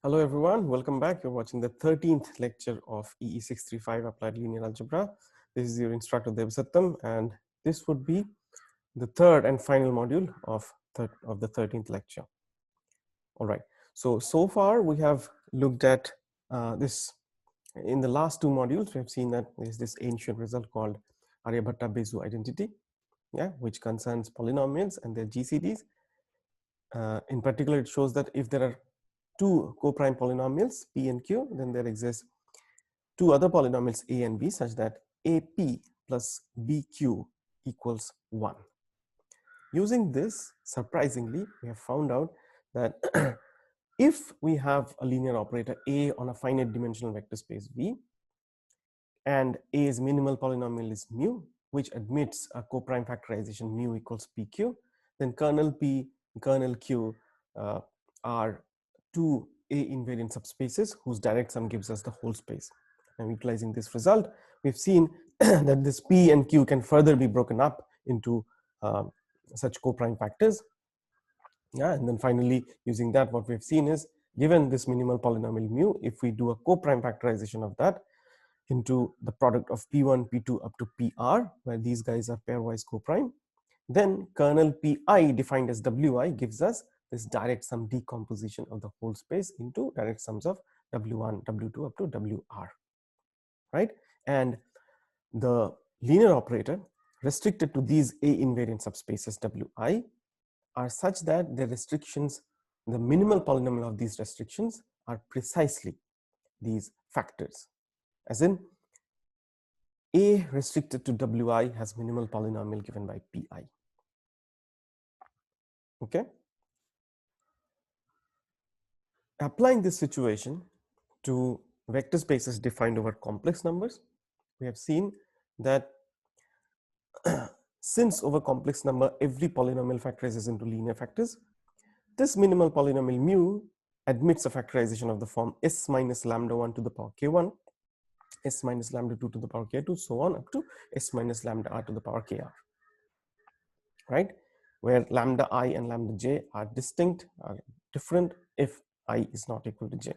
Hello everyone, welcome back. You're watching the 13th lecture of EE635 Applied Linear Algebra. This is your instructor Dev Sattam, and this would be the third and final module of the 13th lecture. All right, so far we have looked at this. In the last two modules, we have seen that there is this ancient result called Aryabhatta-Bezu identity, which concerns polynomials and their GCDs. In particular, it shows that if there are two co-prime polynomials P and Q, then there exists two other polynomials A and B such that AP plus BQ equals 1. Using this, surprisingly, we have found out that if we have a linear operator A on a finite dimensional vector space V, and A's minimal polynomial is mu, which admits a co-prime factorization mu equals PQ, then kernel P and kernel Q are two A invariant subspaces whose direct sum gives us the whole space. And utilizing this result, we've seen that this P and Q can further be broken up into such co-prime factors. And then finally, using that, what we've seen is, given this minimal polynomial mu, if we do a co-prime factorization of that into the product of P1, P2 up to PR, where these guys are pairwise co-prime, then kernel Pi defined as Wi gives us this direct sum decomposition of the whole space into direct sums of W1, W2 up to WR, right? And the linear operator restricted to these A invariant subspaces Wi are such that the restrictions, the minimal polynomial of these restrictions are precisely these factors, as in A restricted to Wi has minimal polynomial given by Pi. Okay. Applying this situation to vector spaces defined over complex numbers, we have seen that since over complex number every polynomial factorizes into linear factors, this minimal polynomial mu admits a factorization of the form s minus lambda 1 to the power k1, s minus lambda 2 to the power k2, so on up to s minus lambda r to the power kr, right? Where lambda I and lambda j are distinct, are different if I is not equal to j.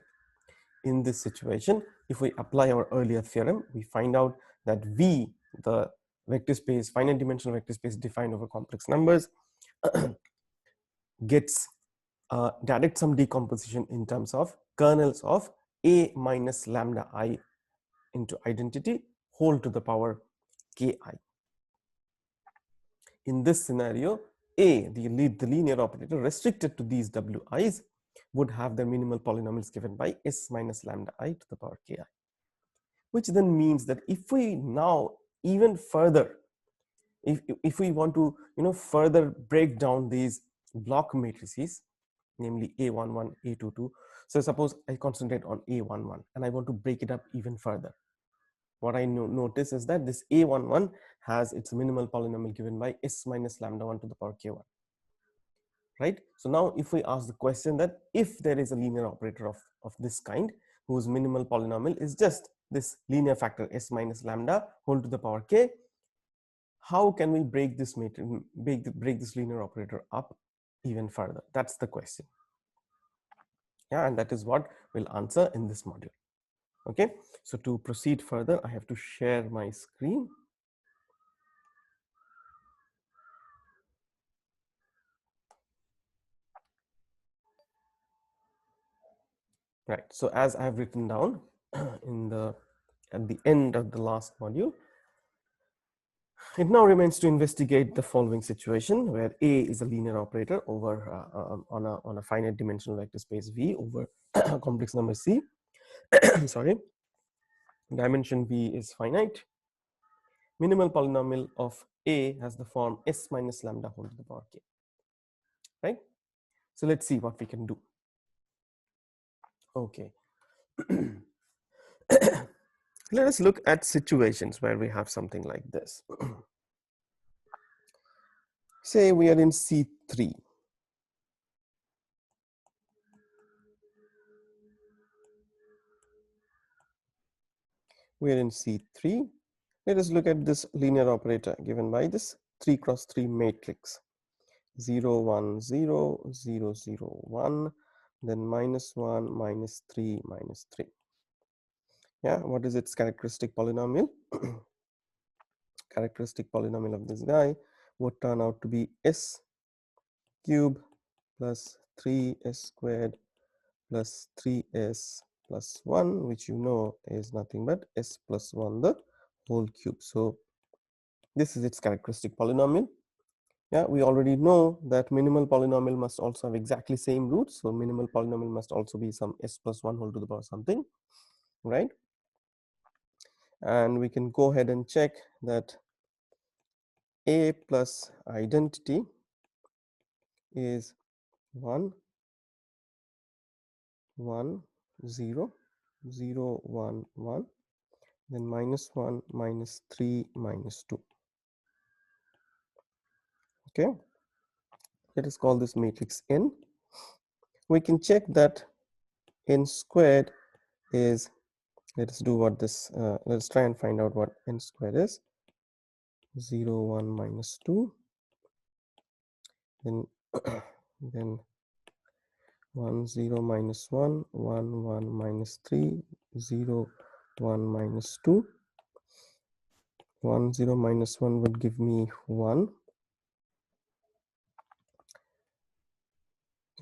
In this situation, if we apply our earlier theorem, we find out that V, the vector space, finite dimensional vector space defined over complex numbers, gets direct sum decomposition in terms of kernels of A minus lambda I into identity whole to the power ki. In this scenario, A, the linear operator restricted to these Wi's, would have the minimal polynomials given by s minus lambda I to the power ki, which then means that if we now even further, if we want to further break down these block matrices, namely A11, A22, so suppose I concentrate on A11 and I want to break it up even further. What I notice is that this A11 has its minimal polynomial given by s minus lambda 1 to the power k1, right? So now if we ask the question that if there is a linear operator of this kind whose minimal polynomial is just this linear factor s minus lambda whole to the power k, how can we break this break this linear operator up even further? That's the question. And that is what we'll answer in this module. Okay, so to proceed further, I have to share my screen. Right, so as I have written down at the end of the last module, it now remains to investigate the following situation where A is a linear operator over on a finite dimensional vector space V over complex number C. Sorry, dimension V is finite. Minimal polynomial of A has the form s minus lambda whole to the power k. Right. So let's see what we can do. Okay. Let us look at situations where we have something like this. Say we are in C3. We are in C3. Let us look at this linear operator given by this 3 cross 3 matrix. 0 1 0 0 0 1 then -1, -3, -3. Yeah, what is its characteristic polynomial? Characteristic polynomial of this guy would turn out to be s cube plus 3s squared plus 3s plus 1, which you know is nothing but s plus 1 the whole cube. So this is its characteristic polynomial. Yeah, we already know that minimal polynomial must also have exactly same roots. So minimal polynomial must also be some s plus 1 whole to the power something, right? And we can go ahead and check that a plus identity is 1 1 0 0 1 1, then -1 -3 -2. Okay, let us call this matrix n. We can check that n squared is, let us do what this let's try and find out what n squared is. 0 1 -2, then then 1 0 -1 1 1 -3 0 1 -2. 1 0 -1 would give me 1,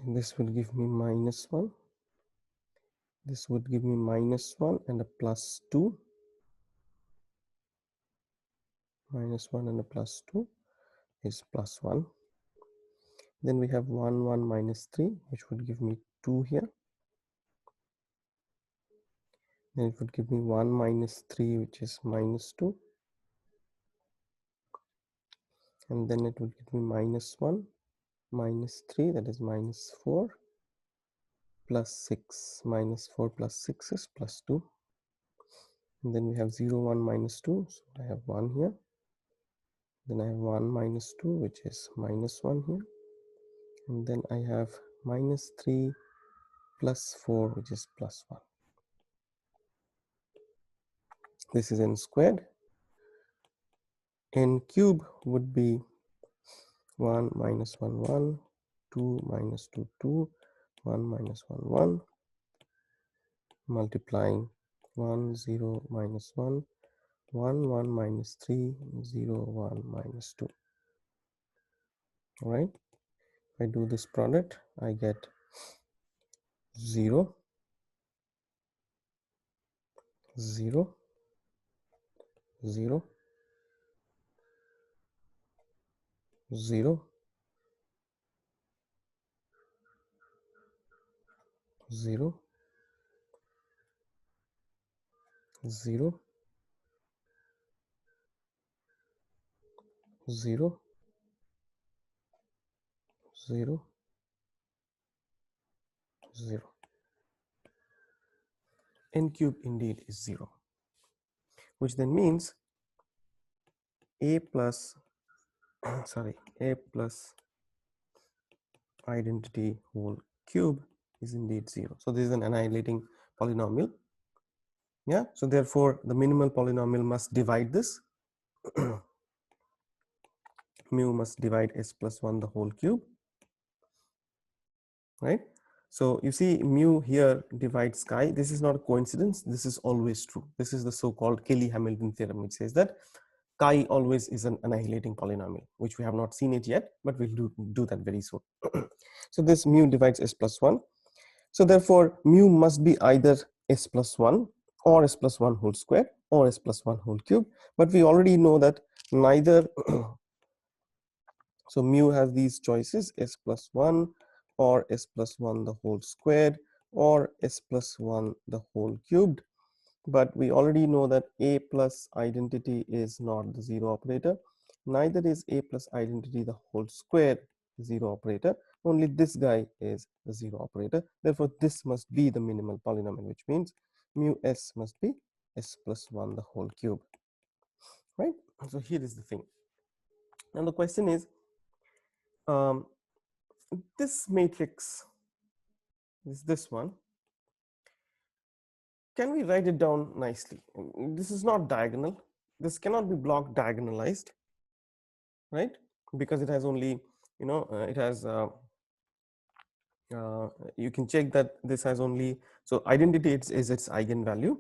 and this would give me -1. This would give me -1 and a +2, -1 and a +2 is +1. Then we have 1 1 -3, which would give me 2 here. Then it would give me 1 -3, which is -2, and then it would give me -1 -3, that is -4, +6, -4 +6 is +2. And then we have 0 1 -2, so I have 1 here. Then I have 1 -2, which is -1 here, and then I have -3 +4, which is +1. This is n squared. N cube would be 1 -1 1, 2 -2 2, 1 -1 1, multiplying 1 0 -1 1 1 -3 0 1 -2. All right, if I do this product, I get 0 0 0 0 0 0 0 0 0. N cube indeed is 0, which then means a plus sorry, a plus identity whole cube is indeed 0. So this is an annihilating polynomial. Yeah, so therefore the minimal polynomial must divide this. Mu must divide s plus 1 the whole cube, right? So you see mu here divides chi. This is not a coincidence, this is always true. This is the so-called Cayley-Hamilton theorem, which says that chi always is an annihilating polynomial, which we have not seen it yet, but we'll do that very soon. So this mu divides s plus 1. So therefore mu must be either s plus 1 or s plus 1 whole square or s plus 1 whole cube, but we already know that neither so mu has these choices, s plus 1 or s plus 1 the whole squared or s plus 1 the whole cubed. But we already know that a plus identity is not the 0 operator, neither is a plus identity the whole square 0 operator, only this guy is the 0 operator. Therefore this must be the minimal polynomial, which means mu s must be s plus 1 the whole cube, right? So here is the thing. Now the question is, this matrix is this one. Can we write it down nicely? This is not diagonal. This cannot be block diagonalized, right? Because it has only, it has You can check that this has only, so identity is its eigenvalue.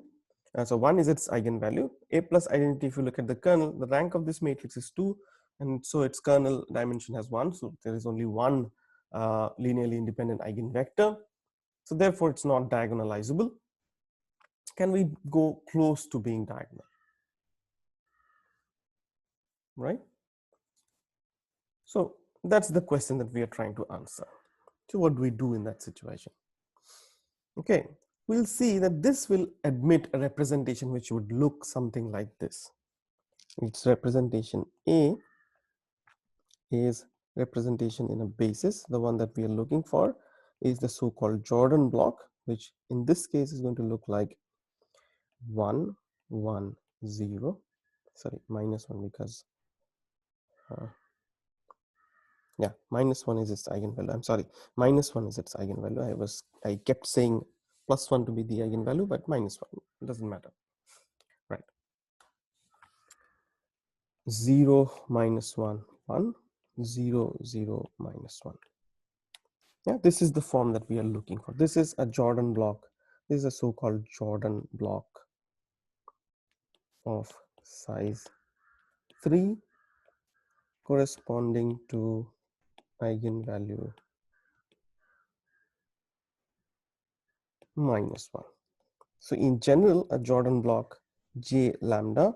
So 1 is its eigenvalue. A plus identity, if you look at the kernel, the rank of this matrix is 2, and so its kernel dimension has 1. So there is only one linearly independent eigenvector. So therefore, it's not diagonalizable. Can we go close to being diagonal? Right? So that's the question that we are trying to answer. So what do we do in that situation? Okay, we'll see that this will admit a representation which would look something like this. Its representation A is representation in a basis. The one that we are looking for is the so-called Jordan block, which in this case is going to look like 1 1 0, sorry, minus 1, because yeah, minus 1 is its eigenvalue. I'm sorry, minus 1 is its eigenvalue. I kept saying plus 1 to be the eigenvalue, but minus 1, it doesn't matter, right? 0 minus 1 1 0 0 minus 1. Yeah, this is the form that we are looking for. This is a Jordan block. This is a so-called Jordan block of size 3 corresponding to eigenvalue minus 1. So in general, a Jordan block J lambda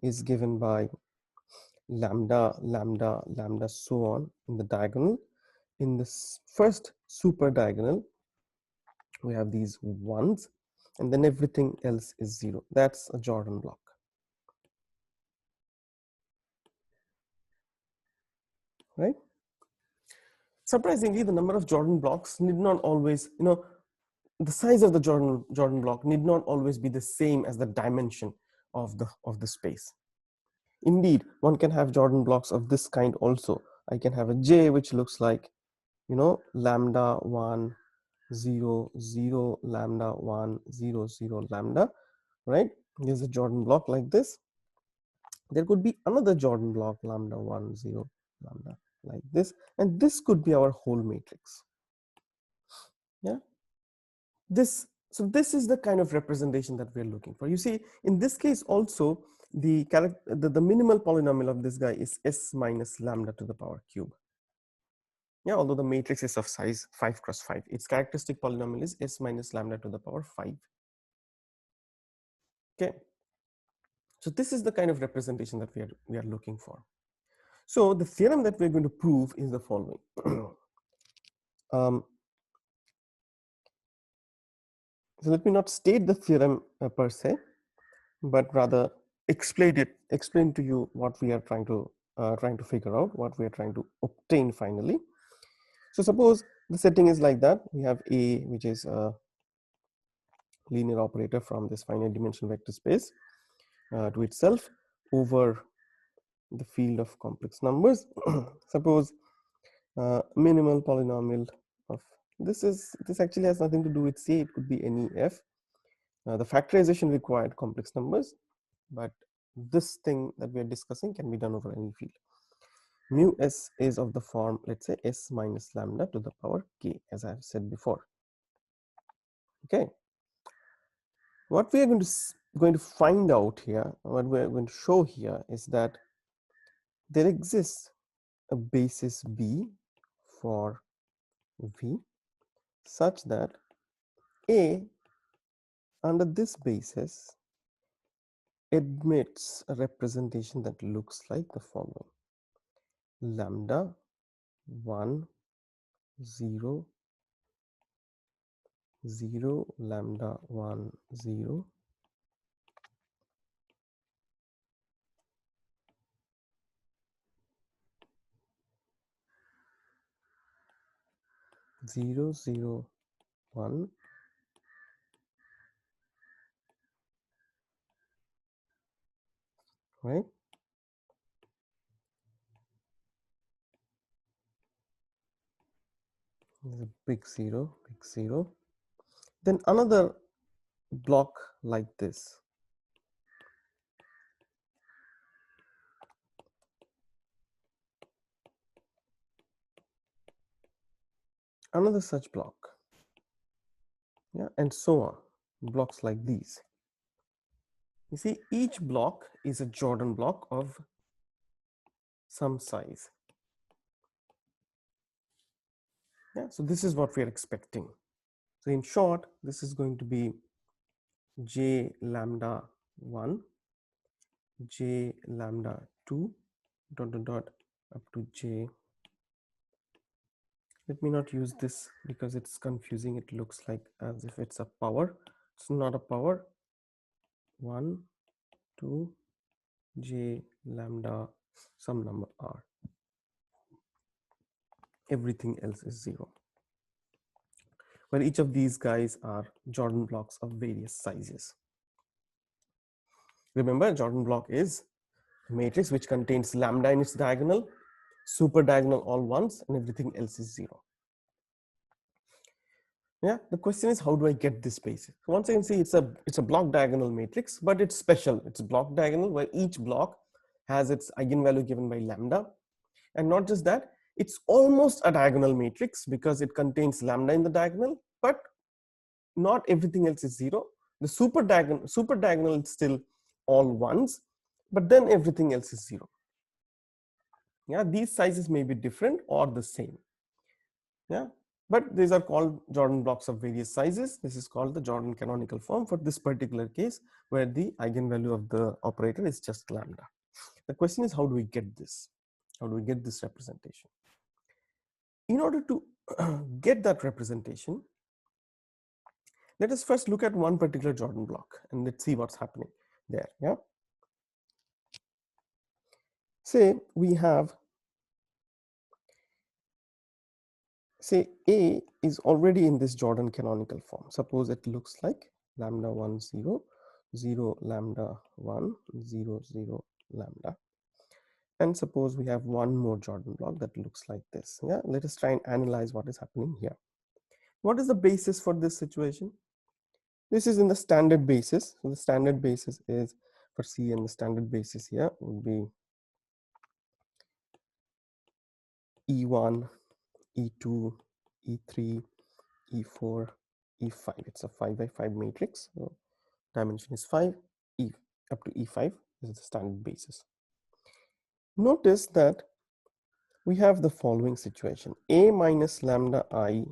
is given by lambda, lambda, lambda, so on in the diagonal. In this first super diagonal, we have these ones, and then everything else is 0. That's a Jordan block. Right? Surprisingly, the number of Jordan blocks need not always, the size of the Jordan block need not always be the same as the dimension of the space. Indeed, one can have Jordan blocks of this kind also. I can have a J which looks like, lambda 1 0 0 lambda 1 0 0 lambda, right? There's a Jordan block like this. There could be another Jordan block lambda 1 0 lambda like this, and this could be our whole matrix. Yeah, so this is the kind of representation that we're looking for. You see, in this case also, the minimal polynomial of this guy is s minus lambda to the power cube. Yeah, although the matrix is of size 5 cross 5, its characteristic polynomial is s minus lambda to the power 5. Okay, so this is the kind of representation that we are looking for. So the theorem that we're going to prove is the following. So let me not state the theorem per se, but rather explain to you what we are trying to figure out, what we are trying to obtain finally. So suppose the setting is like that. We have A, which is a linear operator from this finite dimensional vector space to itself over the field of complex numbers. Suppose minimal polynomial of this actually has nothing to do with C. It could be any F. The factorization required complex numbers, but this thing that we are discussing can be done over any field. Mu s is of the form, let's say, s minus lambda to the power k, as I have said before. Okay, what we are going to find out here, what we are going to show here, is that there exists a basis B for V such that A under this basis admits a representation that looks like the following: lambda 1 0 0 lambda 1 0 0 0 1 right. There's a big 0, big 0. Then another block like this. another such block, yeah, and so on, blocks like these. You see, each block is a Jordan block of some size. Yeah, so this is what we are expecting. So in short, this is going to be j lambda 1, j lambda 2, dot dot dot up to j. Let me not use this because it's confusing. It looks like as if it's a power. It's not a power. 1, 2, j lambda some number r. Everything else is 0. Where each of these guys are Jordan blocks of various sizes. Remember, Jordan block is a matrix which contains lambda in its diagonal, super diagonal all ones, and everything else is 0. Yeah, the question is, how do I get this basis? So once again, see, it's a block diagonal matrix, but it's special. It's block diagonal where each block has its eigenvalue given by lambda. And not just that, it's almost a diagonal matrix because it contains lambda in the diagonal, but not everything else is 0. The super diagonal is still all ones, but then everything else is 0. Yeah, these sizes may be different or the same. Yeah, but these are called Jordan blocks of various sizes. This is called the Jordan canonical form for this particular case where the eigenvalue of the operator is just lambda. The question is, how do we get this? How do we get this representation? In order to get that representation, let us first look at one particular Jordan block and let's see what's happening there. Yeah. Say we have, say A is already in this Jordan canonical form. Suppose it looks like lambda 1 0 0 lambda 1 0 0 lambda. And suppose we have one more Jordan block that looks like this. Yeah, let us try and analyze what is happening here. What is the basis for this situation? This is in the standard basis. So the standard basis is for C, and the standard basis here would be E1, E2, E3, E4, E5. It's a 5 by 5 matrix. So dimension is 5, E up to E5 is the standard basis. Notice that we have the following situation. A minus lambda I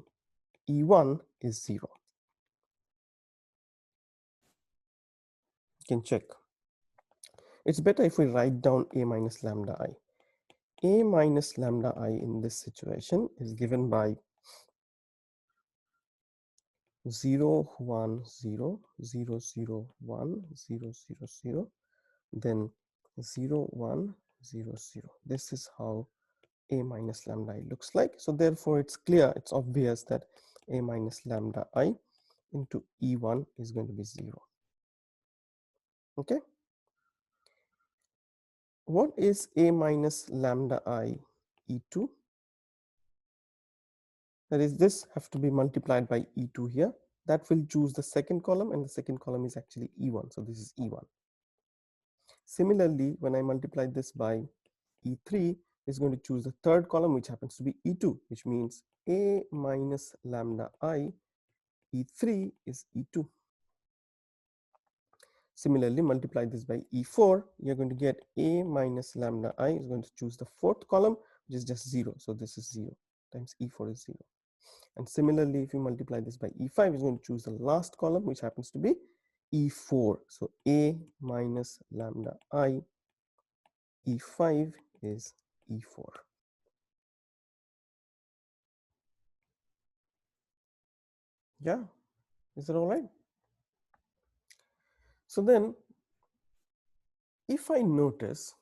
E1 is 0. You can check. It's better if we write down A minus lambda I. A minus lambda I in this situation is given by 0 1 0 0 0 1 0 0 0, then 0 1 0 0. This is how A minus lambda I looks like. So therefore it's clear, it's obvious that A minus lambda I into E1 is going to be 0. Okay, what is A minus lambda I E2? That is, this have to be multiplied by E2 here. That will choose the second column, and the second column is actually E1. So this is E1. Similarly, when I multiply this by E3, is going to choose the third column, which happens to be E2, which means A minus lambda I E3 is E2. Similarly, multiply this by E4, you're going to get A minus lambda I is going to choose the fourth column, which is just 0. So this is 0 times E4 is 0. And similarly, if you multiply this by E5, it's going to choose the last column, which happens to be E4. So A minus lambda I E5 is E4. Yeah, is that all right? So then, if I notice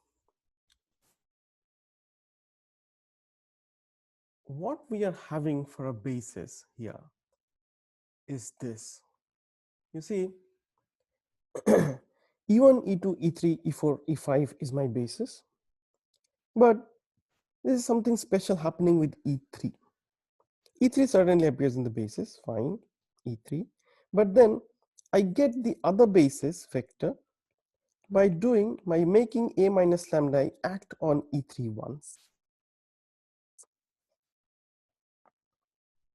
what we are having for a basis here is this. You see, E1, E2, E3, E4, E5 is my basis, but there is something special happening with E3. E3 certainly appears in the basis, fine, E3, but then I get the other basis vector by making A minus lambda I act on E3 once.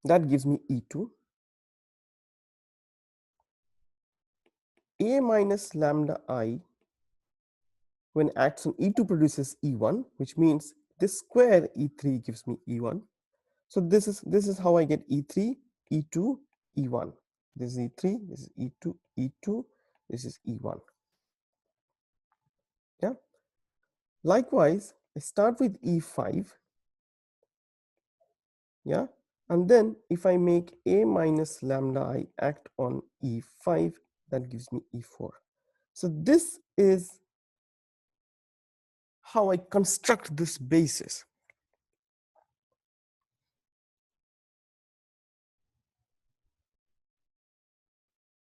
That gives me E2. A minus lambda I when acts on E2 produces E1, which means this square E3 gives me E1. So this is how I get E3, E2, E1. This is E3, this is E2, E2, this is E1. Yeah. Likewise, I start with E5. Yeah. And then if I make A minus lambda I act on E5, that gives me E4. So this is how I construct this basis.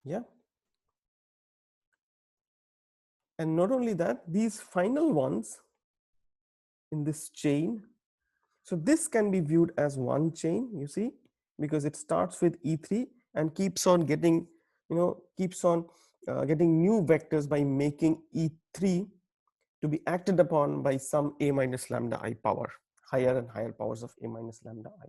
Yeah. And not only that, these final ones in this chain, so this can be viewed as one chain, you see, because it starts with E3 and keeps on getting, keeps on getting new vectors by making E3 to be acted upon by some A minus lambda I power, higher and higher powers of A minus lambda I.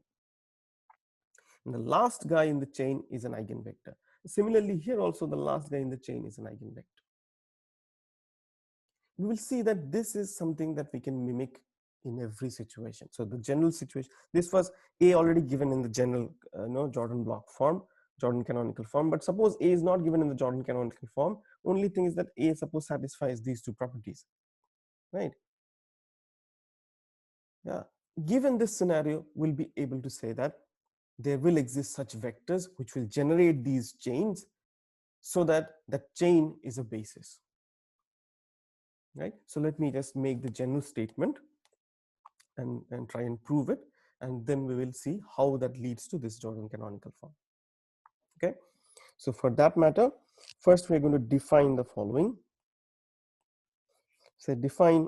And the last guy in the chain is an eigenvector. Similarly, here also the last guy in the chain is an eigenvector. We will see that this is something that we can mimic in every situation. So the general situation, this was A already given in the general Jordan block form, Jordan canonical form. But suppose A is not given in the Jordan canonical form. Only thing is that A suppose satisfies these two properties, right? Yeah. Given this scenario, we'll be able to say that there will exist such vectors which will generate these chains, so that that chain is a basis, right? So let me just make the general statement and try and prove it, and then we will see how that leads to this Jordan canonical form. Okay, so for that matter, first we're going to define the following. So define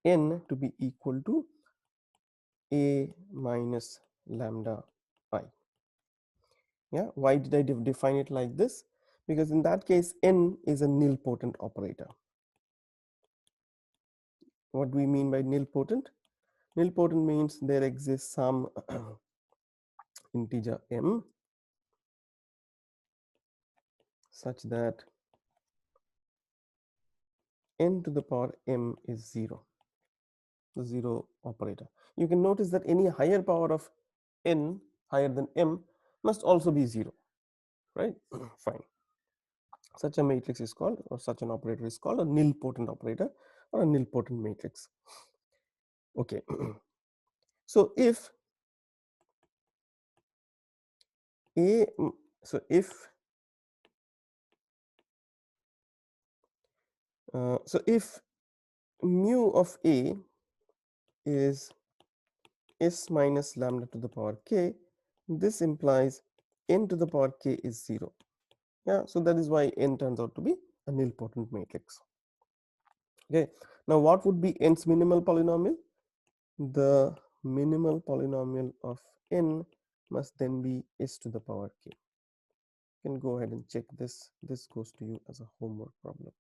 n to be equal to A minus lambda I. Yeah, why did I define it like this? Because in that case, n is a nilpotent operator. What do we mean by nilpotent? Nilpotent means there exists some integer m such that n to the power m is 0, the 0 operator. You can notice that any higher power of n higher than m must also be 0, right? Fine. Such a matrix is called, or such an operator is called, a nilpotent operator or a nilpotent matrix. Okay. So if a so if mu of A is s minus lambda to the power k, this implies n to the power k is 0. Yeah, so that is why n turns out to be a nilpotent matrix. Okay, now what would be n's minimal polynomial? The minimal polynomial of n must then be s to the power k. You can go ahead and check this. This goes to you as a homework problem.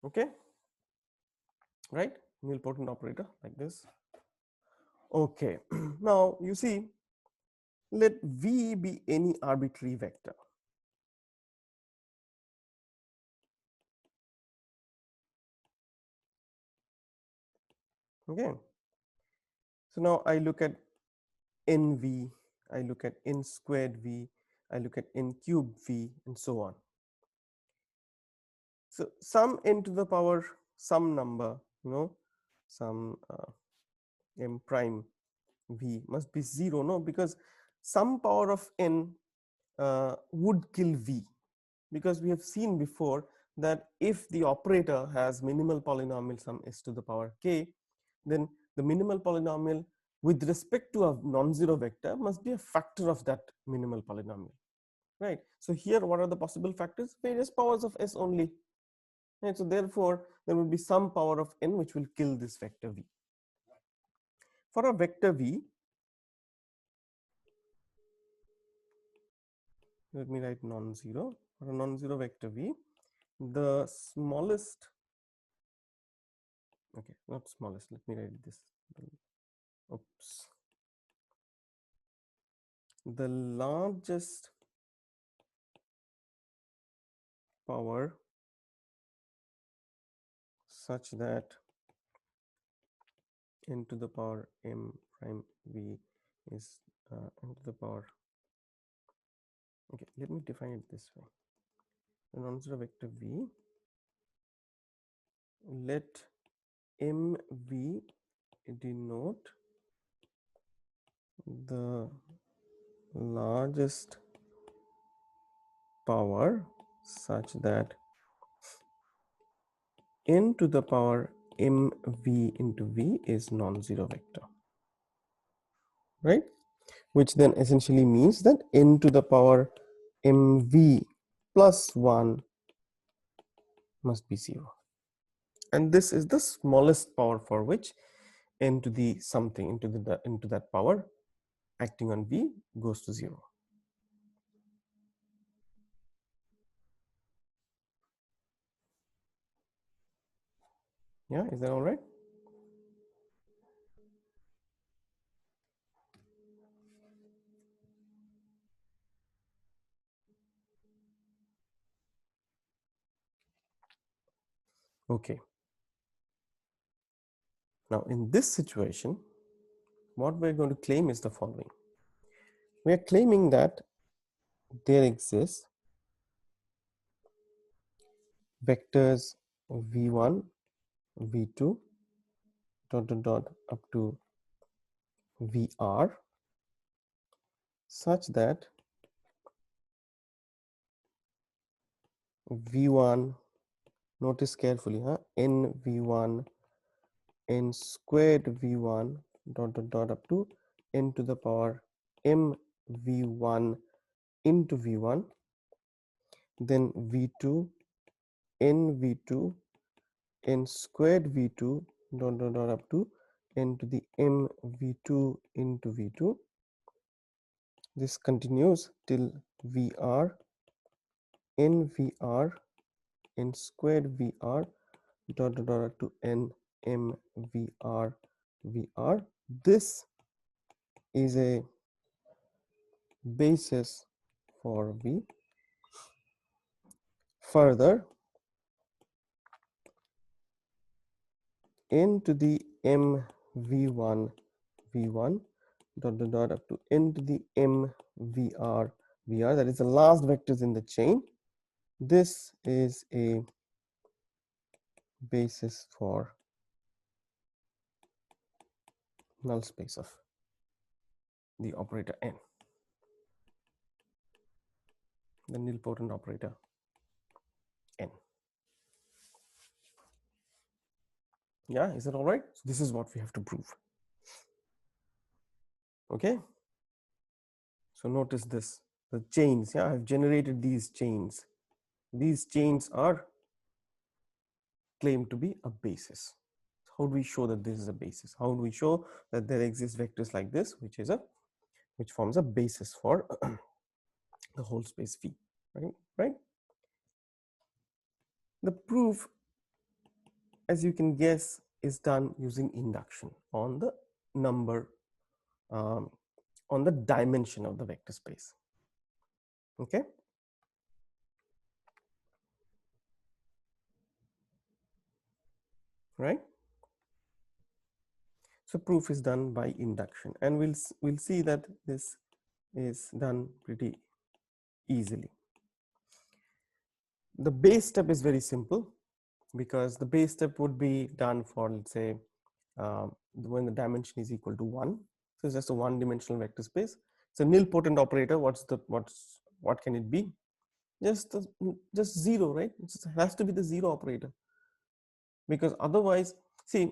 Okay, right? Nilpotent operator like this. Okay, now you see, let V be any arbitrary vector. Okay, so now I look at nv, I look at n squared v, I look at n cubed v, and so on. So some n to the power some number, some m prime v must be 0, no, because some power of n would kill v, because we have seen before that if the operator has minimal polynomial some s to the power k, then the minimal polynomial with respect to a non-zero vector must be a factor of that minimal polynomial, right? So here what are the possible factors? Various powers of s only, right? So therefore there will be some power of n which will kill this vector v. For a vector v, let me write non-zero. For a non-zero vector v, the smallest, okay, not smallest, let me write this, oops, the largest power such that n to the power m prime v is n to the power. Okay, let me define it this way. The non-zero vector v, let mv denote the largest power such that n to the power mv into v is non-zero vector, right? Which then essentially means that n to the power mv plus 1 must be 0. And this is the smallest power for which n to the something into that power acting on v goes to 0. Yeah, is that all right? Okay. Now, in this situation, what we're going to claim is the following. We are claiming that there exists vectors v1, v2, dot dot dot up to vr such that v1, notice carefully, n v1, n squared v1 dot dot dot up to n to the power m v1 into v1, then v2, n v2, n squared v2 dot dot dot up to n to the m v2 into v2. This continues till vr, n vr, n squared vr dot dot dot up to n m vr vr. This is a basis for v. Further, n to the m v1 v1 dot dot dot up to n to the m vr vr, that is the last vectors in the chain. This is a basis for null space of the operator n, the nilpotent operator n. Yeah, is that all right? So this is what we have to prove. Okay, so notice this, the chains. Yeah, I've generated these chains. These chains are claimed to be a basis. How do we show that this is a basis? How do we show that there exist vectors like this, which forms a basis for the whole space V, right? The proof, as you can guess, is done using induction on the number, on the dimension of the vector space. Okay. Right. So proof is done by induction, and we'll see that this is done pretty easily. The base step is very simple, because the base step would be done for, let's say, when the dimension is equal to 1. So it's just a one-dimensional vector space. It's a nilpotent operator. What can it be? Just 0, right? It has to be the 0 operator, because otherwise, see,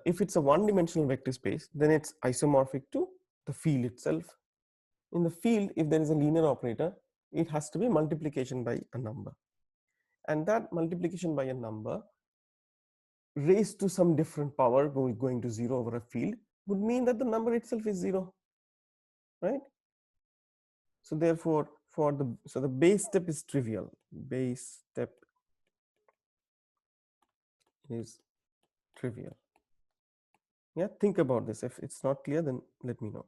if it's a one-dimensional vector space, then it's isomorphic to the field itself. In the field, if there is a linear operator, it has to be multiplication by a number, and that multiplication by a number raised to some different power going to 0 over a field would mean that the number itself is 0, right? So therefore, the base step is trivial. Base step is trivial. Yeah, think about this. If it's not clear, then let me know.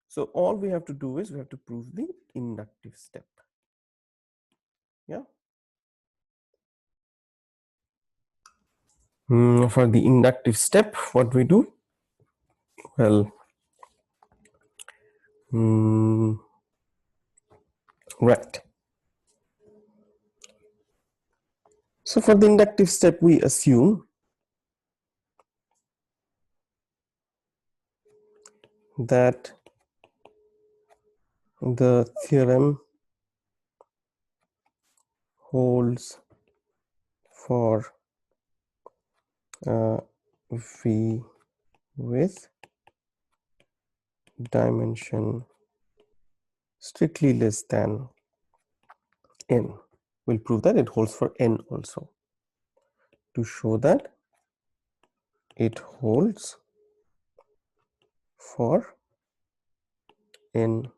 So all we have to do is we have to prove the inductive step. Yeah. For the inductive step, what we do? Well, right. So for the inductive step, we assume that the theorem holds for V with dimension strictly less than n. We'll prove that it holds for n also, to show that it holds for n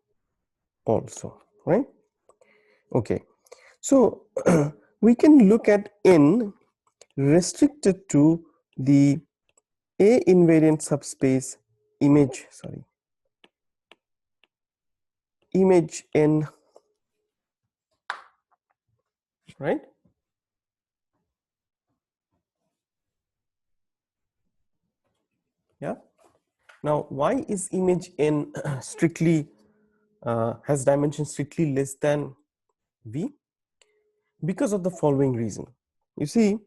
also, right? Okay, so we can look at n restricted to the A invariant subspace image n, right? Yeah. Now, why is image n strictly has dimension strictly less than V? Because of the following reason. You see,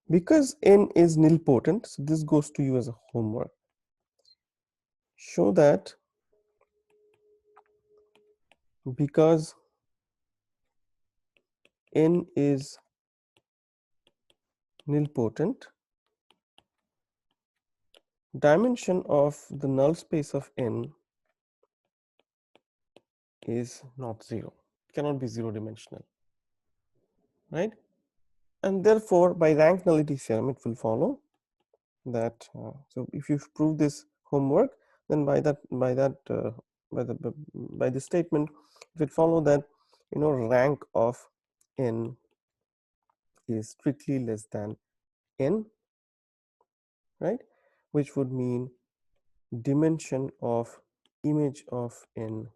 because n is nilpotent, so this goes to you as a homework. Show that because n is nilpotent, dimension of the null space of n is not zero, cannot be zero dimensional, right? And therefore, by rank nullity theorem, it will follow that. So, if you prove this homework, then by the statement, if it follow that rank of n is strictly less than n, right, which would mean dimension of image of n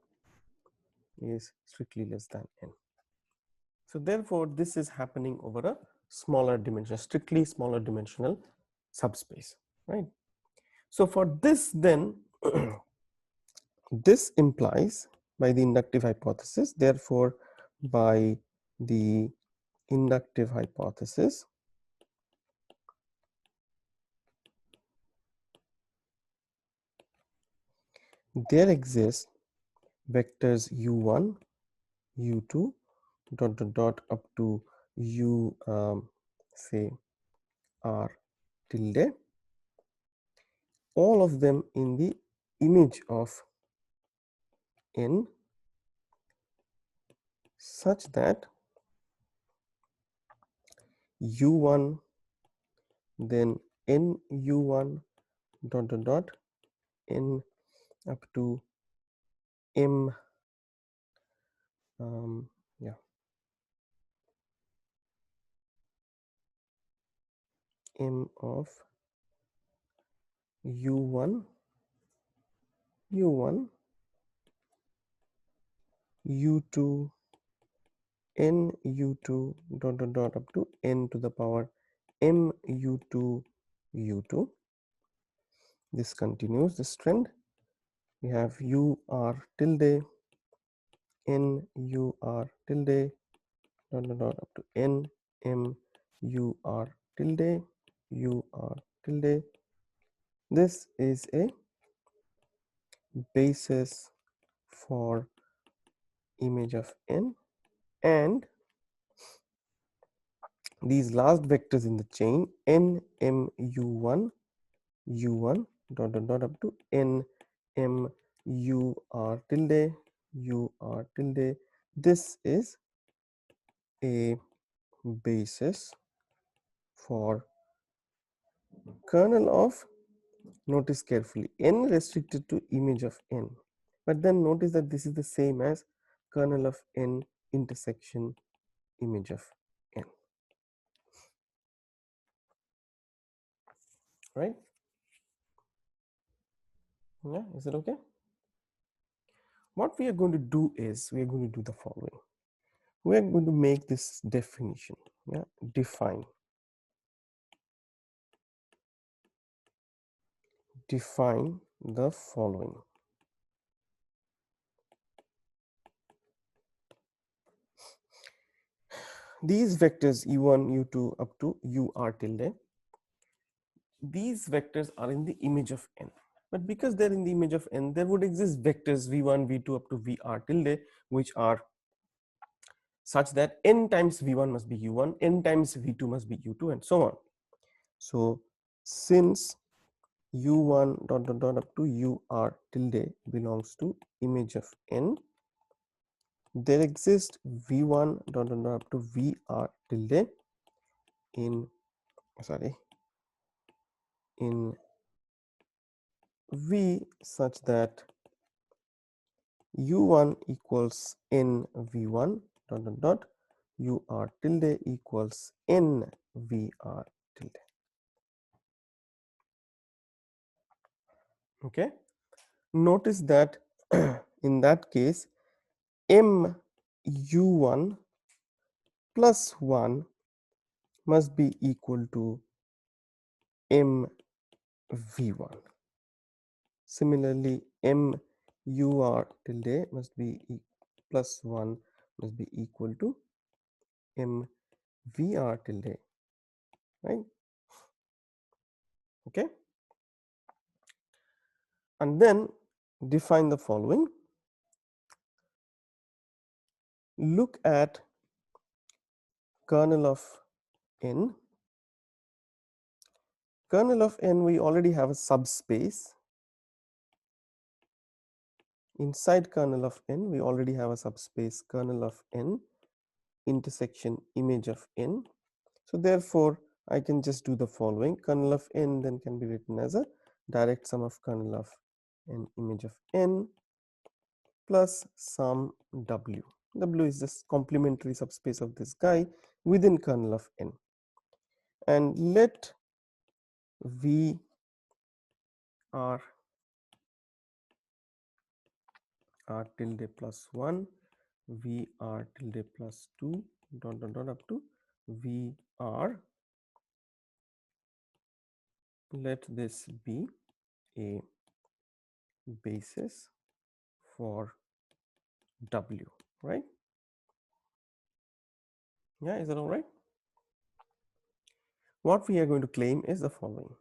is strictly less than n. So therefore, this is happening over a smaller dimension, strictly smaller dimensional subspace, right? So for this, then this implies by the inductive hypothesis, therefore by the inductive hypothesis, there exist vectors u1, u2 dot dot dot up to u say r tilde, all of them in the image of n such that u1 then n u1 dot dot dot n up to m yeah m of u1 u1 u2 n u2 dot dot dot up to n to the power m u2 u2. This continues this trend. We have u r tilde n u r tilde dot dot dot up to n m u r tilde u r tilde. This is a basis for image of n, and these last vectors in the chain n m u1 u1 dot dot dot up to n m u r tilde u r tilde. This is a basis for kernel of, notice carefully, n restricted to image of n, but then notice that this is the same as kernel of n intersection image of n, right? Yeah, is it okay? What we are going to do is we are going to do the following. We are going to make this definition. Yeah, define the following. These vectors u1, u2 up to ur tilde, these vectors are in the image of n. But because they're in the image of n, there would exist vectors v1, v2 up to vr tilde, which are such that n times v1 must be u1, n times v2 must be u2, and so on. So since u1 dot dot dot up to ur tilde belongs to image of n, there exists v1 dot dot dot up to vr tilde in in v such that u1 equals n v1 dot dot dot ur tilde equals n vr tilde. Okay, notice that in that case m u1 plus 1 must be equal to m v1. Similarly, m ur tilde must be plus 1 must be equal to m vr tilde, right? Okay, and then define the following. Look at kernel of n. Kernel of n, we already have a subspace. Inside kernel of n, we already have a subspace kernel of n intersection image of n. So therefore, I can just do the following. Kernel of n then can be written as a direct sum of kernel of n image of n plus sum w. W is this complementary subspace of this guy within kernel of n. And let v r tilde plus 1, v r tilde plus 2 dot dot dot up to v r. Let this be a basis for w, right? Yeah, is that all right? What we are going to claim is the following.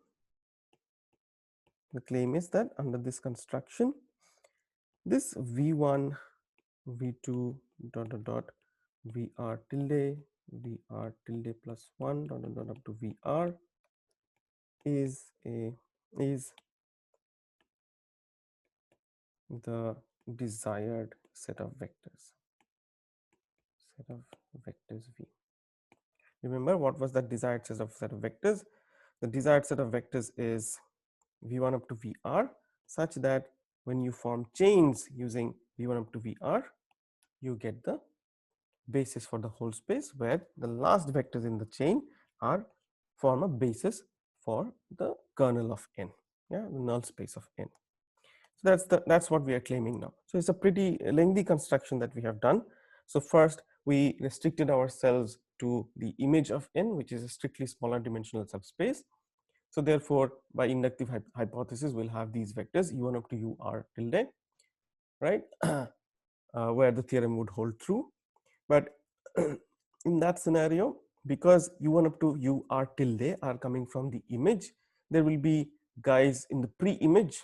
The claim is that under this construction, this v1, v2 dot dot dot vr tilde plus 1 dot dot dot up to vr is the desired set of vectors v. Remember, what was that desired set of vectors? The desired set of vectors is v1 up to vr, such that when you form chains using v1 up to vr, you get the basis for the whole space, where the last vectors in the chain are form a basis for the kernel of n, yeah, the null space of n. So that's what we are claiming now. So it's a pretty lengthy construction that we have done. So first we restricted ourselves to the image of n, which is a strictly smaller dimensional subspace. So therefore, by inductive hypothesis, we'll have these vectors u1 up to ur tilde, right, where the theorem would hold true. But in that scenario, because u1 up to ur tilde are coming from the image, there will be guys in the pre-image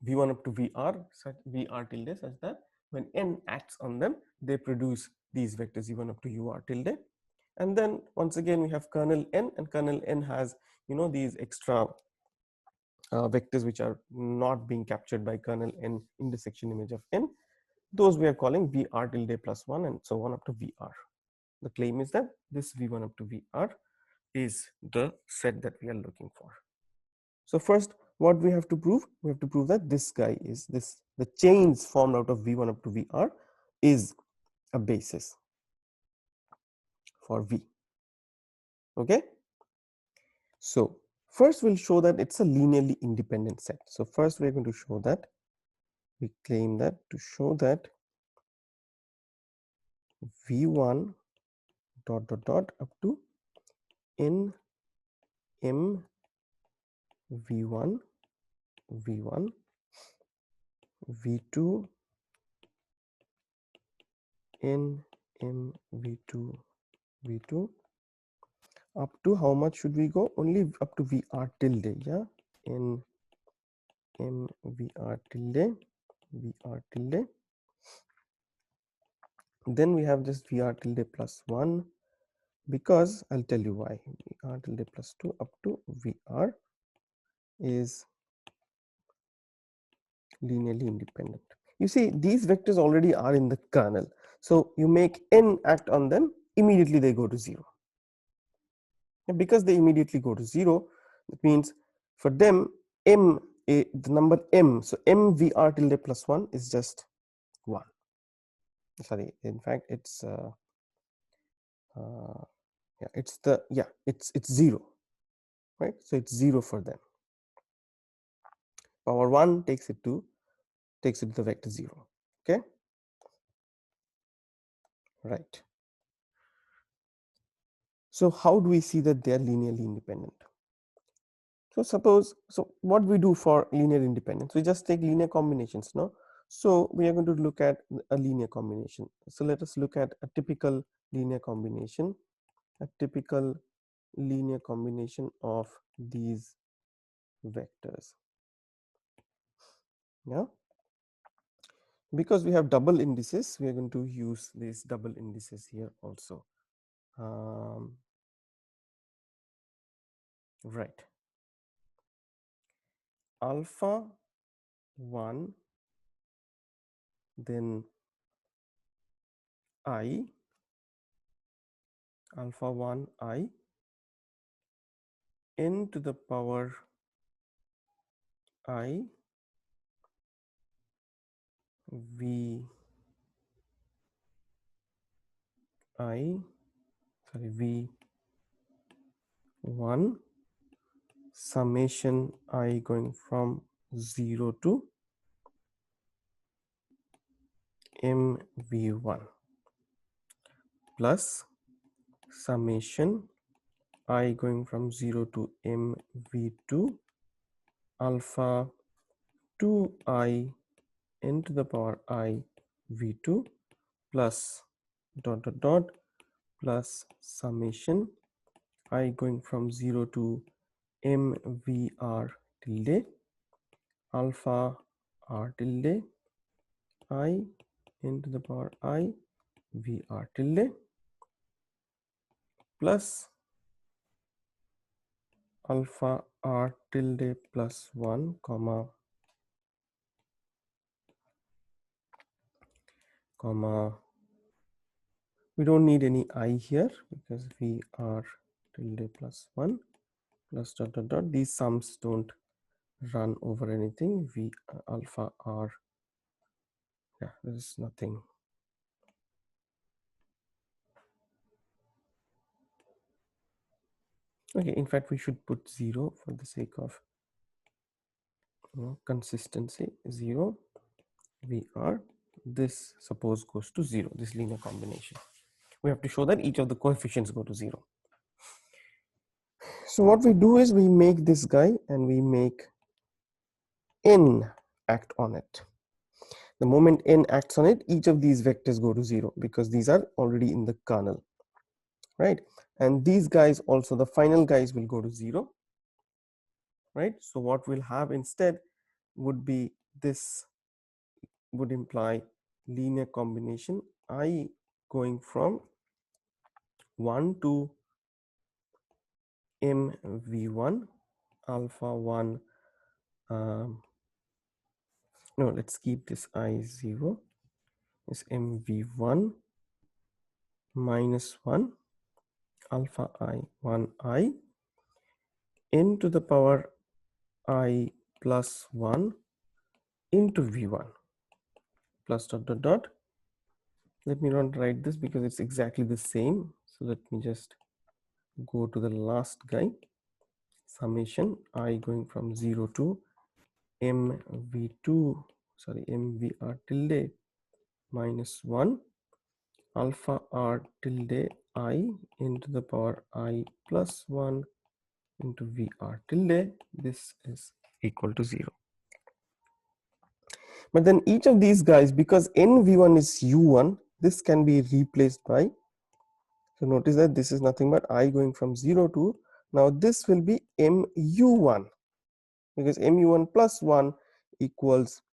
v1 up to vr tilde, such that when n acts on them, they produce these vectors u1 up to ur tilde. And then once again we have kernel n, and kernel n has these extra vectors which are not being captured by kernel n intersection image of n. Those we are calling vr tilde plus 1 and so on up to vr. The claim is that this v1 up to vr is the set that we are looking for. So first, what we have to prove? We have to prove that this guy is the chains formed out of v1 up to vr is a basis for v. Okay. So First, we'll show that it's a linearly independent set. So first, we're going to show that we claim that to show that v1 dot dot dot up to n m v1 v1 v2 n m v2 v2 up to how much should we go? Only up to vr tilde, yeah, n m vr tilde vr tilde. Then we have just vr tilde plus 1, because I'll tell you why. Vr tilde plus 2 up to vr is linearly independent. You see, these vectors already are in the kernel, so you make n act on them, immediately they go to 0. And because they immediately go to 0, it means for them the number m, so m vr tilde plus 1 is just 1. Sorry, in fact it's yeah, it's the, yeah, it's 0, right? So it's 0 for them. Power 1 takes it to the vector 0. Okay, right. So how do we see that they are linearly independent? So suppose, so what we do for linear independence, we just take linear combinations, no? So we are going to look at a linear combination. So let us look at a typical linear combination, a typical linear combination of these vectors. Yeah, because we have double indices, we are going to use these double indices here also. Right, alpha 1, then I, alpha 1 I, n to the power I v I, sorry, v1 summation I going from 0 to mv1 plus summation I going from 0 to mv2 alpha 2I n to the power I v2 plus dot dot dot plus summation I going from 0 to mvr tilde alpha r tilde I n to the power I vr tilde plus alpha r tilde plus 1 comma we don't need any I here because vr tilde plus 1 plus dot dot dot, these sums don't run over anything, v alpha r, yeah, there is nothing. Okay, in fact we should put 0 for the sake of consistency. 0 vr, this suppose goes to 0, this linear combination. We have to show that each of the coefficients go to 0. So what we do is we make this guy and we make n act on it. The moment n acts on it, each of these vectors go to 0 because these are already in the kernel, right? And these guys also, the final guys will go to 0, right? So what we'll have instead would be, this would imply linear combination I going from 1 to mv1 alpha 1, no, let's keep this I 0, is mv1 minus 1 alpha I 1 I n to the power I plus 1 into v1 plus dot dot dot. Let me not write this because it's exactly the same. So let me just go to the last guy, summation I going from 0 to mv2 mvr tilde minus 1 alpha r tilde I into the power I plus 1 into vr tilde. This is equal to 0. But then each of these guys, because nv1 is u1, this can be replaced by, so notice that this is nothing but I going from 0 to, now this will be mu1, because mu1 plus 1 equals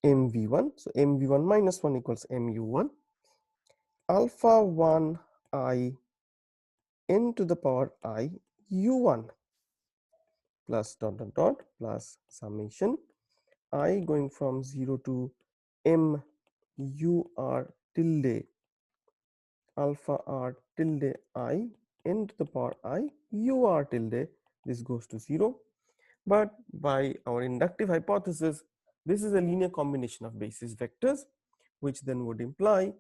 mv1, so mv1 minus 1 equals mu1 alpha 1 I into the power I u1 plus dot dot dot plus summation I going from 0 to m u r tilde alpha r tilde I into the power I u r tilde. This goes to 0. But by our inductive hypothesis, this is a linear combination of basis vectors, which then would imply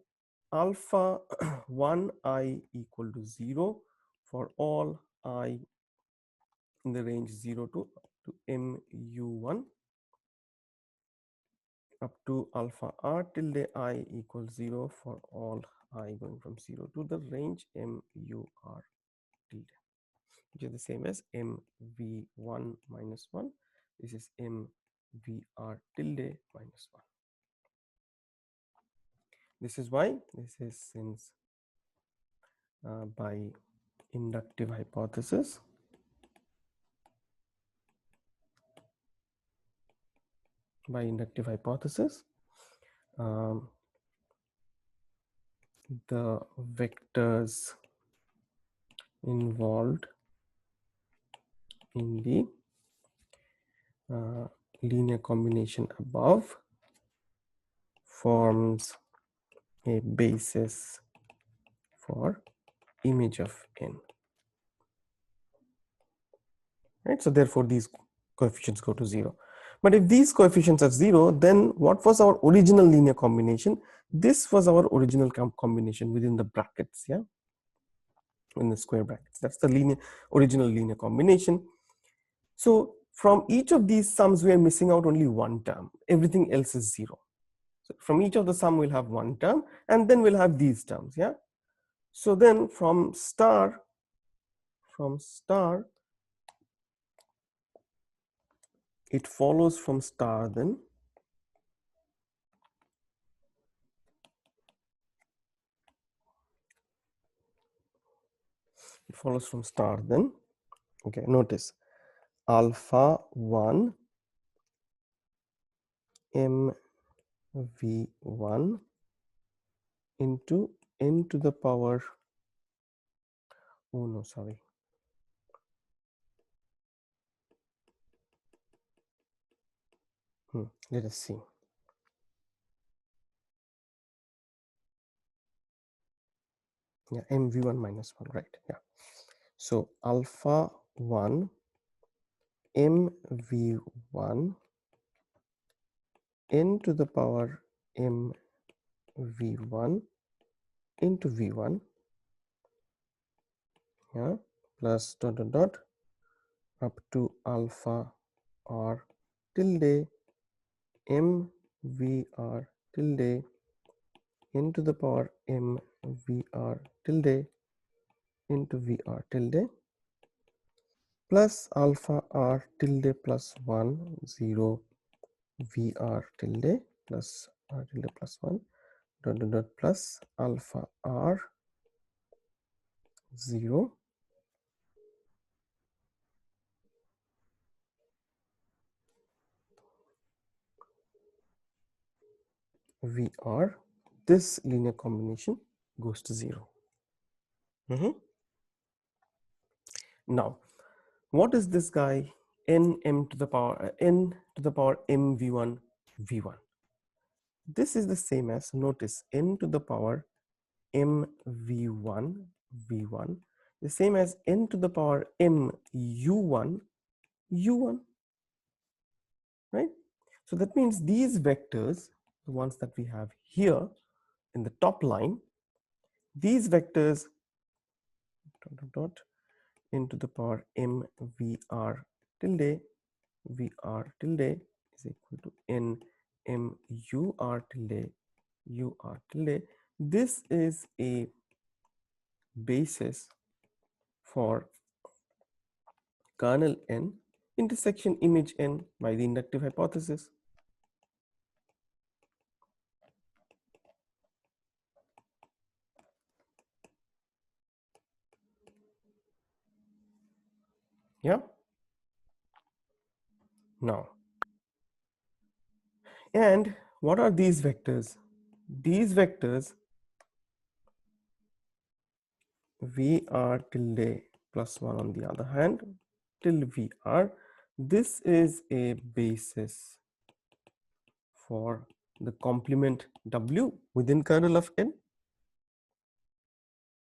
alpha 1 I equal to 0 for all I in the range 0 to mu1 up to alpha r tilde I equals 0 for all I going from 0 to the range mur tilde, which is the same as mv1 minus 1. This is mvr tilde minus 1. This is why this is since by inductive hypothesis, the vectors involved in the linear combination above forms a basis for image of n, right? So therefore these coefficients go to 0. But if these coefficients are 0, then what was our original linear combination? This was our original combination within the brackets, yeah, in the square brackets. That's the original linear combination. So from each of these sums, we are missing out only one term. Everything else is 0. So from each of the sum, we'll have one term, and then we'll have these terms, yeah. So then from star, it follows from star then okay, notice alpha 1 mv1 into n to the power, oh no, sorry, let us see. Yeah, mv1 minus 1, right? Yeah. So alpha 1 mv1 n to the power mv1 into v1, yeah, plus dot dot dot up to alpha r tilde mvr tilde into the power mvr tilde into vr tilde plus alpha r tilde plus 1 0 vr tilde plus r tilde plus 1 dot dot dot plus alpha r 0 vr. This linear combination goes to 0. Now what is this guy n to the power mv1 v1? This is the same as, notice, n to the power mv1 v1, the same as n to the power mu1 u1, right? So that means these vectors, the ones that we have here in the top line, these vectors dot dot dot n to the power mvr tilde vr tilde is equal to n m ur tilde ur tilde. This is a basis for kernel n intersection image n by the inductive hypothesis. Yeah. Now, and what are these vectors? These vectors vr tilde plus 1 on the other hand till vr, this is a basis for the complement w within kernel of n.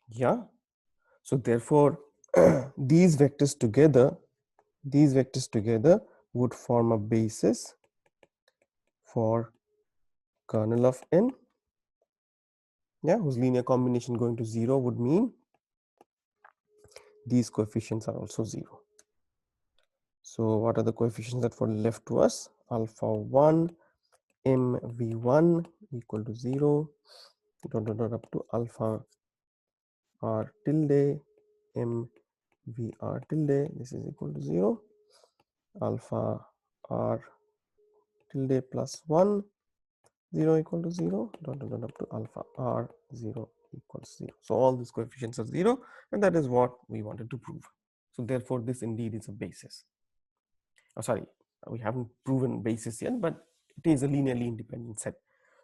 Yeah. So therefore these vectors together would form a basis for kernel of n, yeah, whose linear combination going to 0 would mean these coefficients are also 0. So what are the coefficients that were left to us? Alpha 1 mv1 equal to 0 up to alpha r tilde mvr tilde, this is equal to 0, alpha r tilde plus 1 0 equal to 0 up to alpha r 0 equals 0. So all these coefficients are 0, and that is what we wanted to prove. So therefore this indeed is a basis. Oh, sorry, we haven't proven basis yet, but it is a linearly independent set.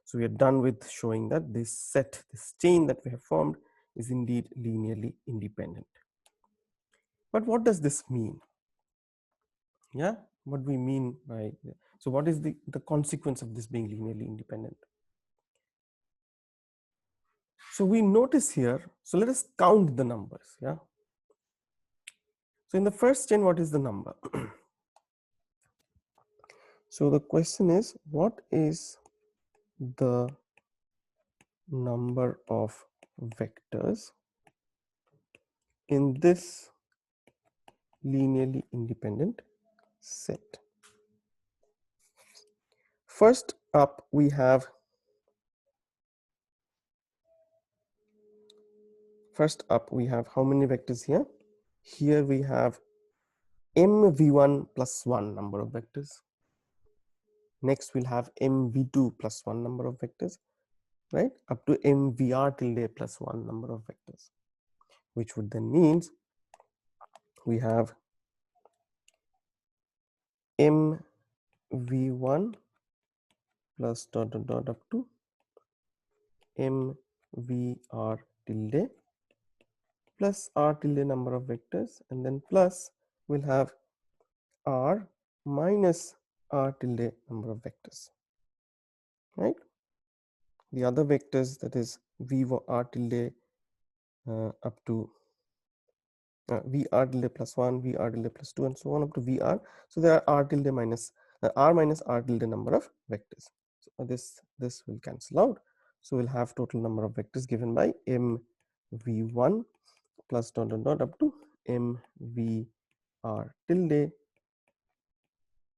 So we are done with showing that this set, this chain that we have formed, is indeed linearly independent. But what does this mean? Yeah, what we mean by, so what is the consequence of this being linearly independent? So we notice here, so let us count the numbers. Yeah. So in the first chain, what is the number? So the question is, what is the number of vectors in this linearly independent set? First up, we have how many vectors here? Here we have mv1 plus 1 number of vectors. Next we'll have mv2 plus 1 number of vectors, right, up to mvr tilde plus 1 number of vectors, which would then means we have mv1 plus dot up to mvr tilde plus r tilde number of vectors, and then plus we'll have r minus r tilde number of vectors, right? The other vectors, that is vr tilde up to vr tilde plus 1, vr tilde plus 2, and so on up to vr. So there are r tilde minus r minus r tilde number of vectors. So this will cancel out. So we'll have total number of vectors given by mv1 plus dot up to mvr tilde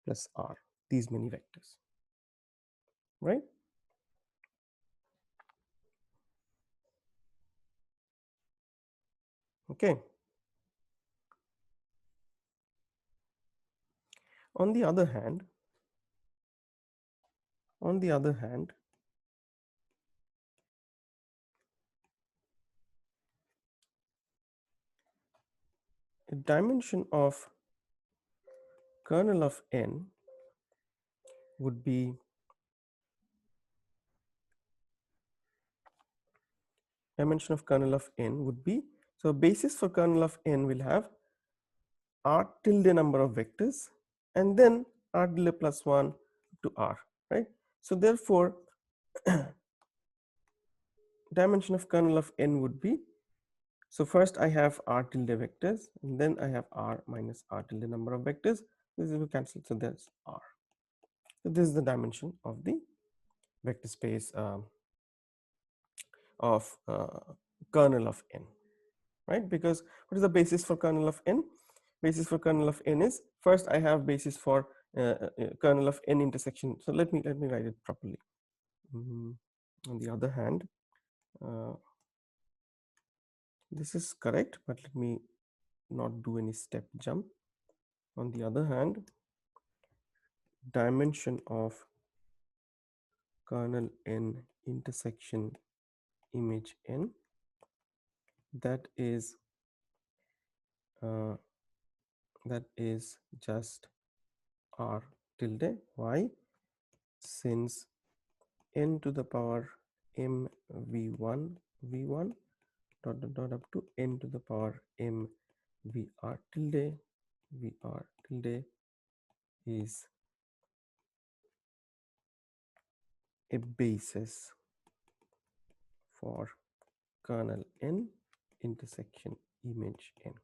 plus r, these many vectors, right? Okay. On the other hand, a dimension of kernel of n would be so basis for kernel of n will have r tilde number of vectors and then r tilde plus 1 to r, right? So therefore dimension of kernel of n would be, so first I have r tilde vectors and then I have r minus r tilde number of vectors. This will cancel, so there's r. So this is the dimension of the vector space of kernel of n, right? Because what is the basis for kernel of n? Basis for kernel of n is, first I have basis for kernel of n intersection. So let me write it properly. On the other hand, this is correct, but let me not do any step jump. On the other hand, dimension of kernel n intersection image n, that is just r tilde. Why? Since n to the power m v1 v1 dot up to n to the power m vr tilde is a basis for kernel n intersection image n.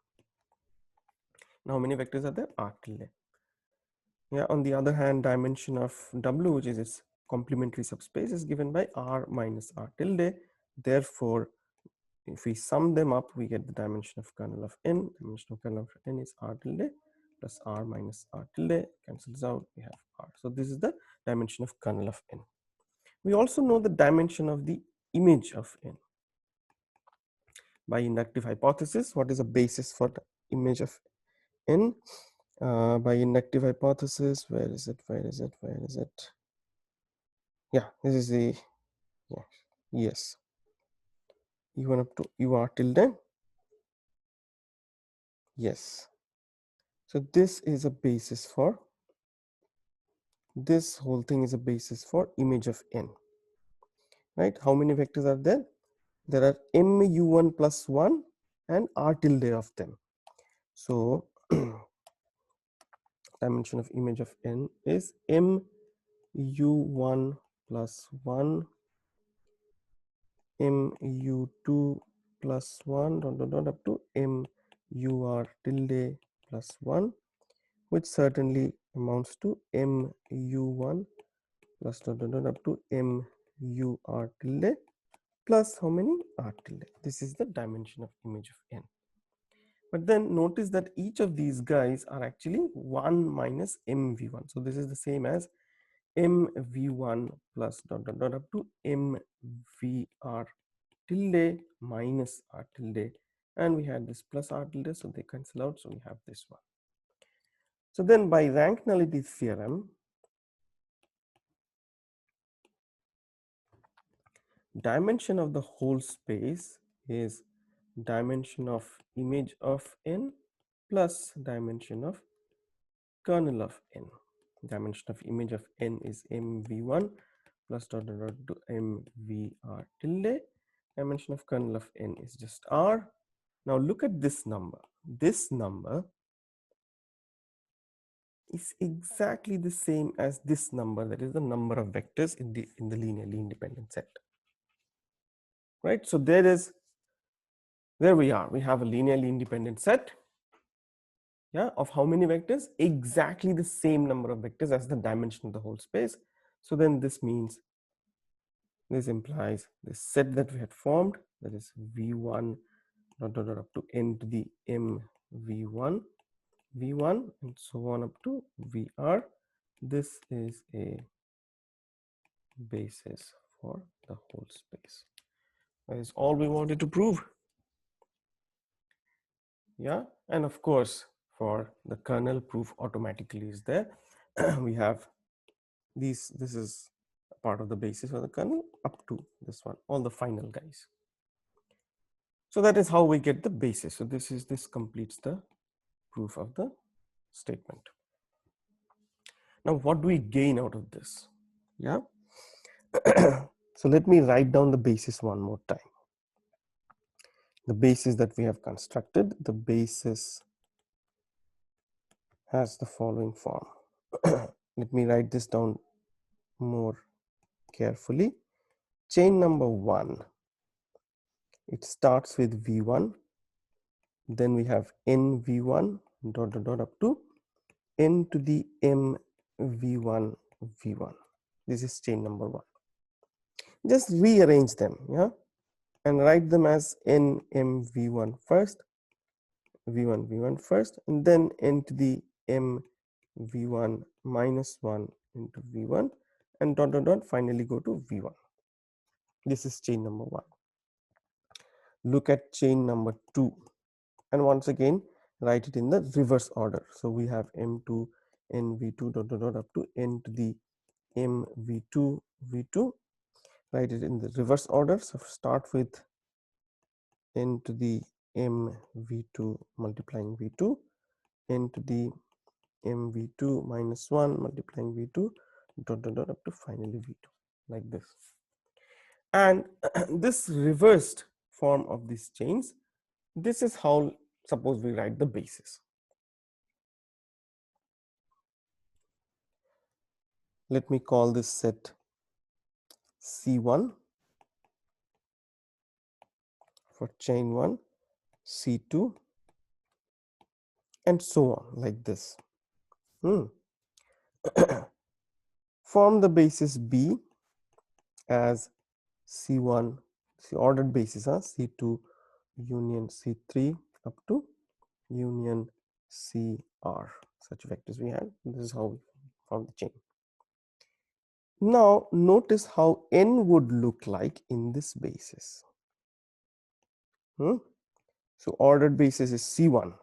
Now, how many vectors are there? R tilde. Yeah. On the other hand, dimension of W, which is its complementary subspace, is given by R minus R tilde. Therefore, if we sum them up, we get the dimension of kernel of n. Dimension of kernel of n is R tilde plus R minus R tilde, cancels out, we have R. So this is the dimension of kernel of n. We also know the dimension of the image of n by inductive hypothesis. What is a basis for the image of n? By inductive hypothesis, where is it? Yeah, this is the, yeah, yes, u1 up to ur tilde. Yes. So this is a basis for, this whole thing is a basis for image of n, right? How many vectors are there? There are mu1 plus 1 and r tilde of them. So dimension of image of n is mu1 plus 1 mu2 plus 1 dot up to mur tilde plus 1, which certainly amounts to mu1 plus dot up to mur tilde plus how many? R tilde. This is the dimension of image of n. But then notice that each of these guys are actually 1 minus mv1. So this is the same as mv1 plus dot up to mvr tilde minus r tilde, and we had this plus r tilde, so they cancel out, so we have this one. So then by rank nullity theorem, dimension of the whole space is dimension of image of n plus dimension of kernel of n. Dimension of image of n is mv1 plus dot to mvr tilde. Dimension of kernel of n is just r. Now look at this number. This number is exactly the same as this number, that is the number of vectors in the linearly independent set, right? So there we are, we have a linearly independent set, yeah, of how many vectors? Exactly the same number of vectors as the dimension of the whole space. So then this means, this implies the set that we had formed, that is v1 dot up to n to the m v1 and so on up to vr. This is a basis for the whole space. That is all we wanted to prove. Yeah, and of course for the kernel, proof automatically is there. We have these, this is part of the basis for the kernel up to this one, all the final guys. So that is how we get the basis. So this completes the proof of the statement. Now what do we gain out of this? Yeah. So let me write down the basis one more time. The basis that we have constructed, the basis has the following form. Let me write this down more carefully. Chain number 1, it starts with v1, then we have n v1 dot up to n to the m v1 v1. This is chain number 1. Just rearrange them, yeah, and write them as n m v1 first, v1 first, and then n to the m v1 minus 1 into v1, and dot dot dot finally go to v1. This is chain number 1. Look at chain number 2, and once again write it in the reverse order. So we have m2 n v2 dot dot dot up to n to the m v2 v2. Write it in the reverse order. So start with n to the m v2 multiplying v2, n to the m v2 minus 1 multiplying v2 dot dot dot up to finally v2, like this. And this reversed form of these chains, this is how suppose we write the basis. Let me call this set C1 for chain 1, C2, and so on, like this. Form the basis B as C1, the ordered basis, C2 union C3 up to union CR. Such vectors we had. This is how we form the chain. Now notice how n would look like in this basis. So ordered basis is C1.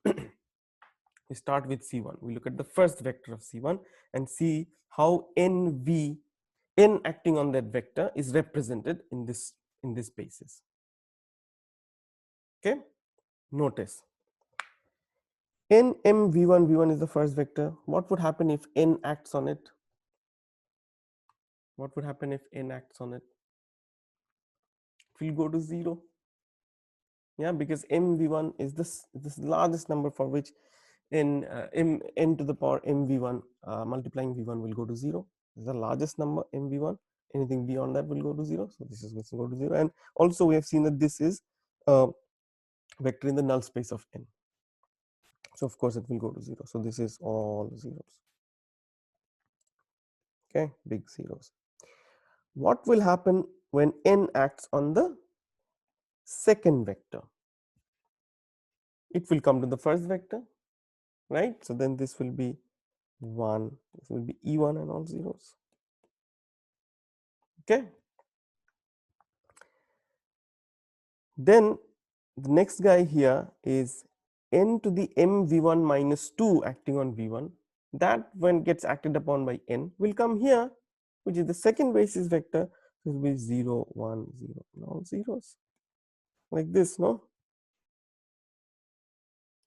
We start with C1. We look at the first vector of C1 and see how n acting on that vector is represented in this basis. Okay, notice n m v1 is the first vector. What would happen if n acts on it? What would happen if n acts on it? It will go to 0. Yeah, because m v1 is this largest number for which n to the power m v1 multiplying v1 will go to 0. This is the largest number m v1. Anything beyond that will go to 0. So this is going to go to 0. And also we have seen that this is a vector in the null space of n. So of course it will go to 0. So this is all zeros. Okay, big zeros. What will happen when n acts on the second vector? It will come to the first vector, right? So then this will be 1, this will be e1 and all zeros. Okay. Then the next guy here is n to the m v1 minus 2 acting on v1. That when gets acted upon by n will come here, which is the second basis vector. It will be 0, 1, 0, and all zeros, like this, no?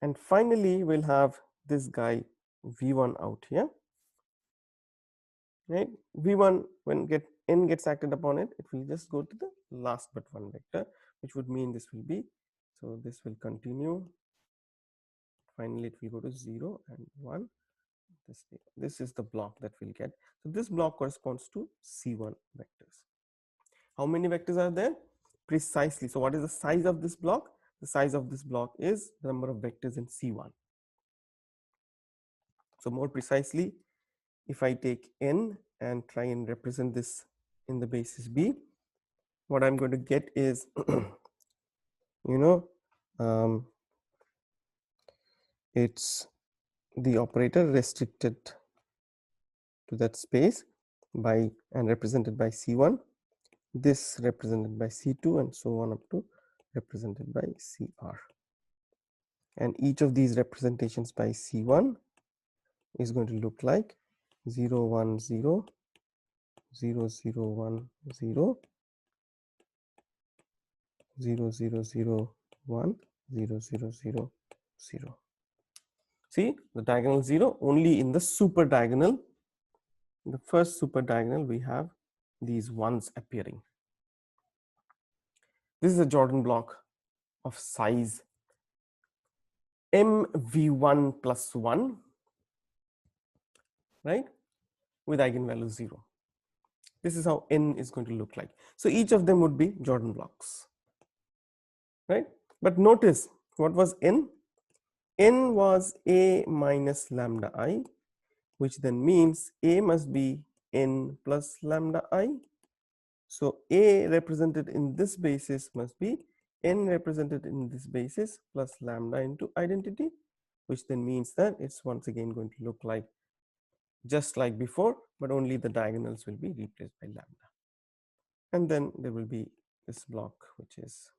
And finally we'll have this guy v1 out here, right? v1 when n gets acted upon it, it will just go to the last but one vector, which would mean this will be, so this will continue, finally it will go to 0 and 1. This is the block that we'll get. So this block corresponds to C1 vectors. How many vectors are there? Precisely. So what is the size of this block? The size of this block is the number of vectors in C1. So more precisely, if I take n and try and represent this in the basis B, what I'm going to get is it's the operator restricted to that space by and represented by C1, this represented by C2, and so on up to represented by CR. And each of these representations by C1 is going to look like 0, 1, 0, 0, 0, 1, 0, 0, 0, 0, 1, 0, 0, 0, 0. See the diagonal 0 only in the super diagonal. In the first super diagonal we have these ones appearing. This is a Jordan block of size mv1 plus 1, right, with eigenvalue 0. This is how n is going to look like. So each of them would be Jordan blocks, right? But notice what was n? N was a minus lambda I, which then means a must be n plus lambda I. So a represented in this basis must be n represented in this basis plus lambda into identity, which then means that it's once again going to look like just like before, but only the diagonals will be replaced by lambda. And then there will be this block, which is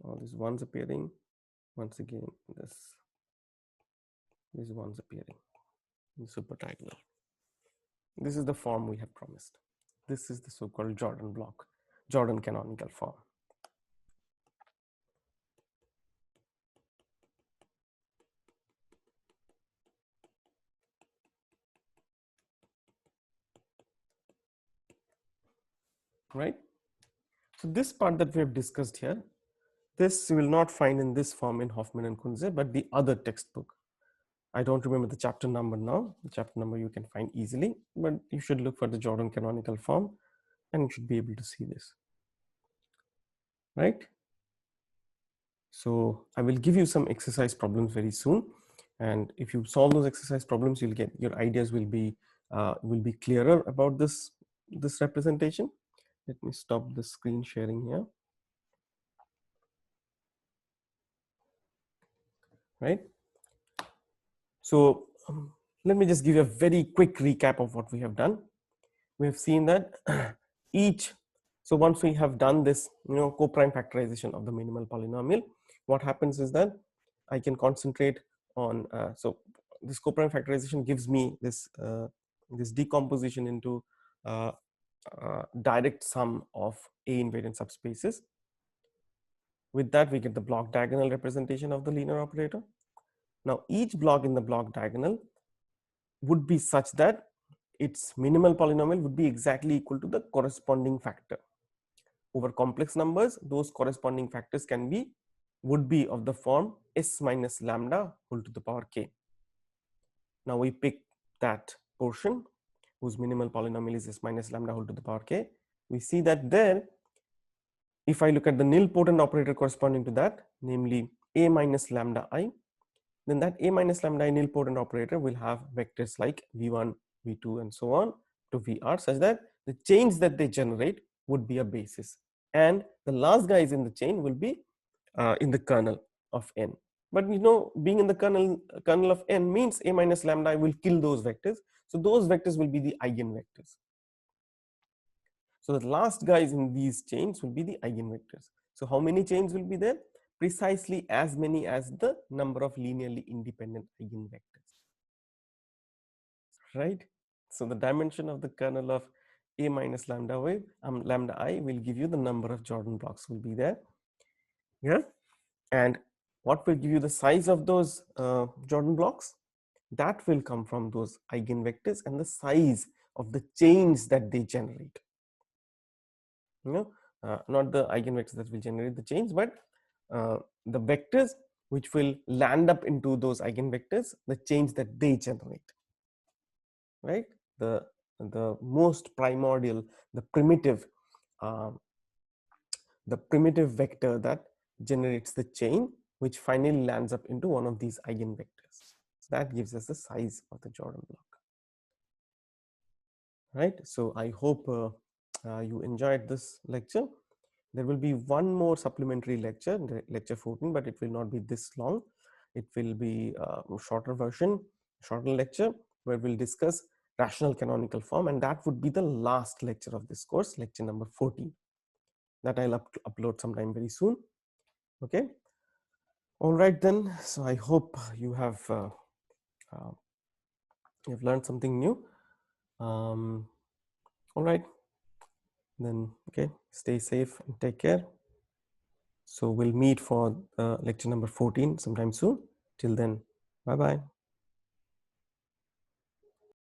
all these ones appearing. Once again, these ones appearing in super diagonal. This is the form we had promised. This is the so-called Jordan block, Jordan canonical form. Right? So this part that we have discussed here, this you will not find in this form in Hoffman and Kunze, but the other textbook. I don't remember the chapter number now. The chapter number you can find easily, but you should look for the Jordan canonical form and you should be able to see this. Right? So I will give you some exercise problems very soon. And if you solve those exercise problems, you'll get your ideas will be clearer about this representation. Let me stop the screen sharing here. Right. So let me just give you a very quick recap of what we have done. We have seen that each, so once we have done this, co-prime factorization of the minimal polynomial, what happens is that I can concentrate on, so this co-prime factorization gives me this this decomposition into direct sum of A invariant subspaces. With that, we get the block diagonal representation of the linear operator. Now, each block in the block diagonal would be such that its minimal polynomial would be exactly equal to the corresponding factor. Over complex numbers, those corresponding factors would be of the form s minus lambda whole to the power k. Now we pick that portion whose minimal polynomial is s minus lambda whole to the power k. We see that there, if I look at the nilpotent operator corresponding to that, namely a minus lambda I, then that a minus lambda I nilpotent operator will have vectors like v1, v2 and so on to vr, such that the chains that they generate would be a basis, and the last guys in the chain will be in the kernel of n. But being in the kernel of n means a minus lambda I will kill those vectors, so those vectors will be the eigenvectors. So the last guys in these chains will be the eigenvectors. So how many chains will be there? Precisely as many as the number of linearly independent eigenvectors. Right? So the dimension of the kernel of a minus lambda wave, lambda I will give you the number of Jordan blocks will be there. Yeah. And what will give you the size of those Jordan blocks? That will come from those eigenvectors and the size of the chains that they generate. Not the eigenvectors that will generate the chains, but the vectors which will land up into those eigenvectors, the chains that they generate. Right? The most primordial, the primitive vector that generates the chain, which finally lands up into one of these eigenvectors. That gives us the size of the Jordan block. Right? So I hope you enjoyed this lecture. There will be one more supplementary lecture, lecture 14, but it will not be this long. It will be a shorter version, shorter lecture, where we'll discuss rational canonical form, and that would be the last lecture of this course, lecture number 14, that I'll upload sometime very soon. Okay. All right then. So I hope you have you've learned something new. All right. Then okay, stay safe and take care. So we'll meet for lecture number 14 sometime soon. Till then, bye bye.